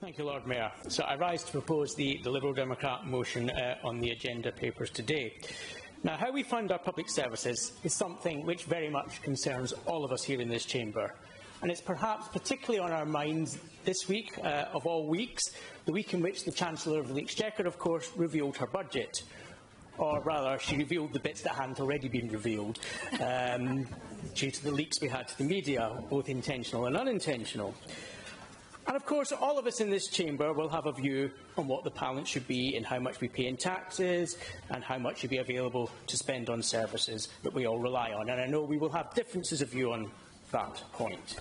Thank you, Lord Mayor. So I rise to propose the Liberal Democrat motion on the agenda papers today. Now, how we fund our public services is something which very much concerns all of us here in this chamber. And it's perhaps particularly on our minds this week, of all weeks, the week in which the Chancellor of the Exchequer, of course, revealed her budget. Or rather, she revealed the bits that hadn't already been revealed, due to the leaks we had to the media, both intentional and unintentional. And of course, all of us in this chamber will have a view on what the balance should be and how much we pay in taxes and how much should be available to spend on services that we all rely on. And I know we will have differences of view on that point.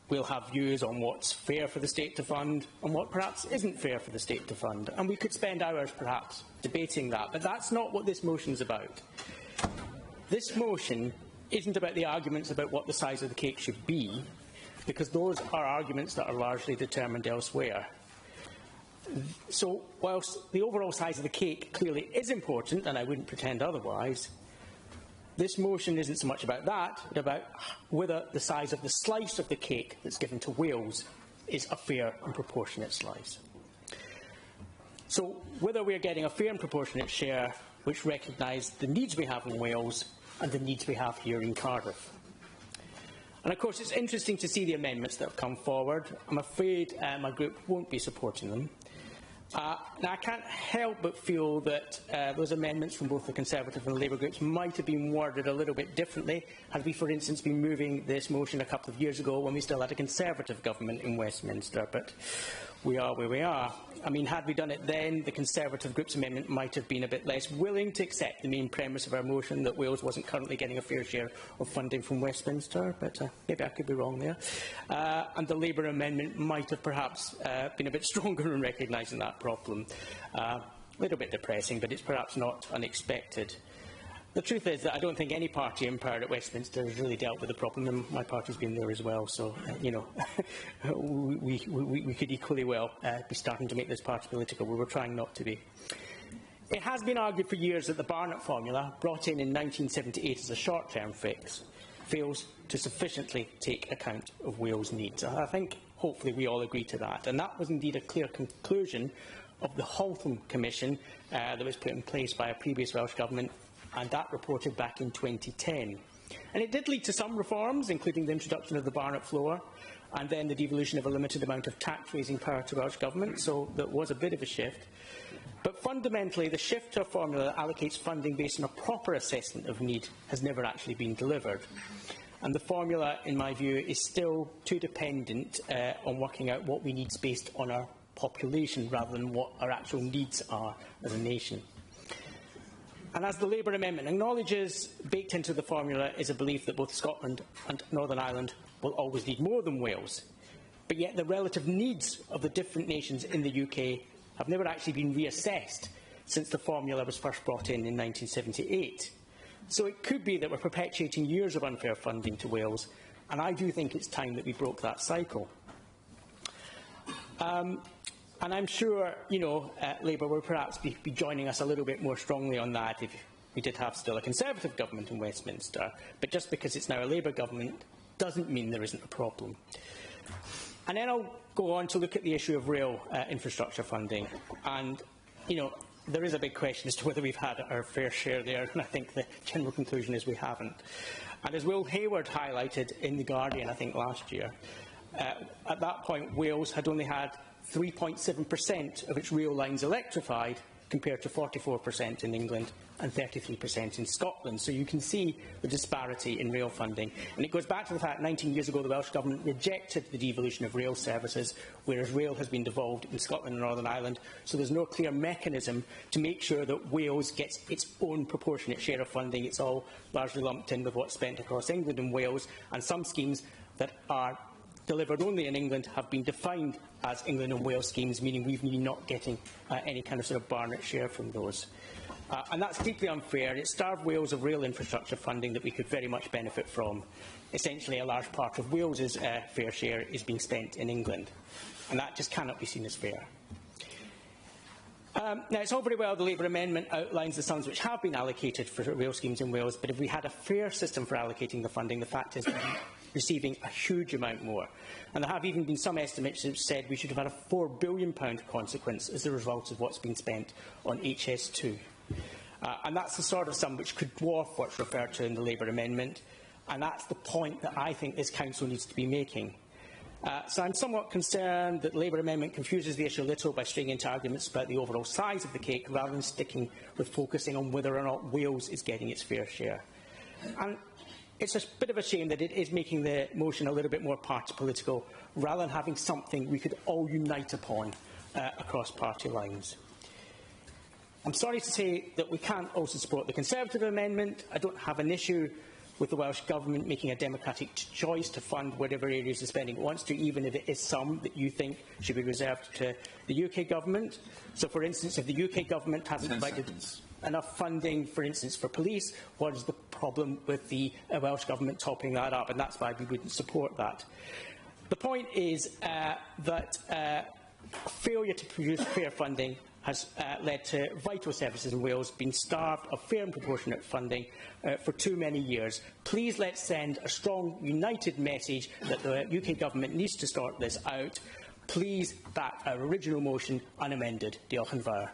We'll have views on what's fair for the state to fund and what perhaps isn't fair for the state to fund. And we could spend hours perhaps debating that, but that's not what this motion is about. This motion isn't about the arguments about what the size of the cake should be, because those are arguments that are largely determined elsewhere. So, whilst the overall size of the cake clearly is important, and I wouldn't pretend otherwise, this motion isn't so much about that, but about whether the size of the slice of the cake that's given to Wales is a fair and proportionate slice. So, whether we are getting a fair and proportionate share which recognise the needs we have in Wales and the needs we have here in Cardiff. And of course, it's interesting to see the amendments that have come forward. I'm afraid my group won't be supporting them. Now, I can't help but feel that those amendments from both the Conservative and the Labour groups might have been worded a little bit differently had we, for instance, been moving this motion a couple of years ago when we still had a Conservative government in Westminster. But we are where we are. I mean, had we done it then, the Conservative group's amendment might have been a bit less willing to accept the main premise of our motion that Wales wasn't currently getting a fair share of funding from Westminster, but maybe I could be wrong there. And the Labour amendment might have perhaps been a bit stronger in recognising that problem. A little bit depressing, but it's perhaps not unexpected. The truth is that I don't think any party in power at Westminster has really dealt with the problem, and my party's been there as well, so, you know, we could equally well be starting to make this party political. We were trying not to be. It has been argued for years that the Barnett formula, brought in 1978 as a short-term fix, fails to sufficiently take account of Wales' needs. I think, hopefully, we all agree to that, and that was indeed a clear conclusion of the Haltham Commission that was put in place by a previous Welsh Government, and that reported back in 2010. And it did lead to some reforms, including the introduction of the Barnett floor, and then the devolution of a limited amount of tax-raising power to Welsh Government, so there was a bit of a shift. But fundamentally, the shift to a formula that allocates funding based on a proper assessment of need has never actually been delivered. And the formula, in my view, is still too dependent on working out what we need based on our population rather than what our actual needs are as a nation. And as the Labour amendment acknowledges, baked into the formula is a belief that both Scotland and Northern Ireland will always need more than Wales. But yet the relative needs of the different nations in the UK have never actually been reassessed since the formula was first brought in 1978. So it could be that we're perpetuating years of unfair funding to Wales, and I do think it's time that we broke that cycle. And I'm sure, you know, Labour will perhaps be joining us a little bit more strongly on that if we did have still a Conservative government in Westminster. But just because it's now a Labour government doesn't mean there isn't a problem. And then I'll go on to look at the issue of rail infrastructure funding. And, you know, there is a big question as to whether we've had our fair share there, and I think the general conclusion is we haven't. And as Will Hayward highlighted in The Guardian, I think last year, at that point Wales had only had 3.7% of its rail lines electrified, compared to 44% in England and 33% in Scotland. So you can see the disparity in rail funding. And it goes back to the fact 19 years ago the Welsh Government rejected the devolution of rail services, whereas rail has been devolved in Scotland and Northern Ireland. So there's no clear mechanism to make sure that Wales gets its own proportionate share of funding. It's all largely lumped in with what's spent across England and Wales, and some schemes that are delivered only in England have been defined as England and Wales schemes, meaning we've really not getting any kind of sort of Barnett share from those. And that's deeply unfair. It starved Wales of rail infrastructure funding that we could very much benefit from. Essentially, a large part of Wales's fair share is being spent in England, and that just cannot be seen as fair. Now, it's all very well the Labour amendment outlines the sums which have been allocated for rail schemes in Wales, but if we had a fair system for allocating the funding, the fact is receiving a huge amount more. And there have even been some estimates that have said we should have had a £4 billion consequence as a result of what's been spent on HS2. And that's the sort of sum which could dwarf what's referred to in the Labour amendment, and that's the point that I think this Council needs to be making. So I'm somewhat concerned that the Labour amendment confuses the issue a little by stringing into arguments about the overall size of the cake rather than sticking with focusing on whether or not Wales is getting its fair share. And it's a bit of a shame that it is making the motion a little bit more party political rather than having something we could all unite upon across party lines. I'm sorry to say that we can't also support the Conservative amendment. I don't have an issue with the Welsh Government making a democratic choice to fund whatever areas of spending it wants to, even if it is some that you think should be reserved to the UK Government. So, for instance, if the UK Government hasn't provided enough funding, for instance, for police, what is the problem with the Welsh Government topping that up? And that's why we wouldn't support that. The point is that failure to produce fair funding has led to vital services in Wales being starved of fair and proportionate funding for too many years. Please let's send a strong, united message that the UK Government needs to sort this out. Please back our original motion unamended. Diolch yn fawr.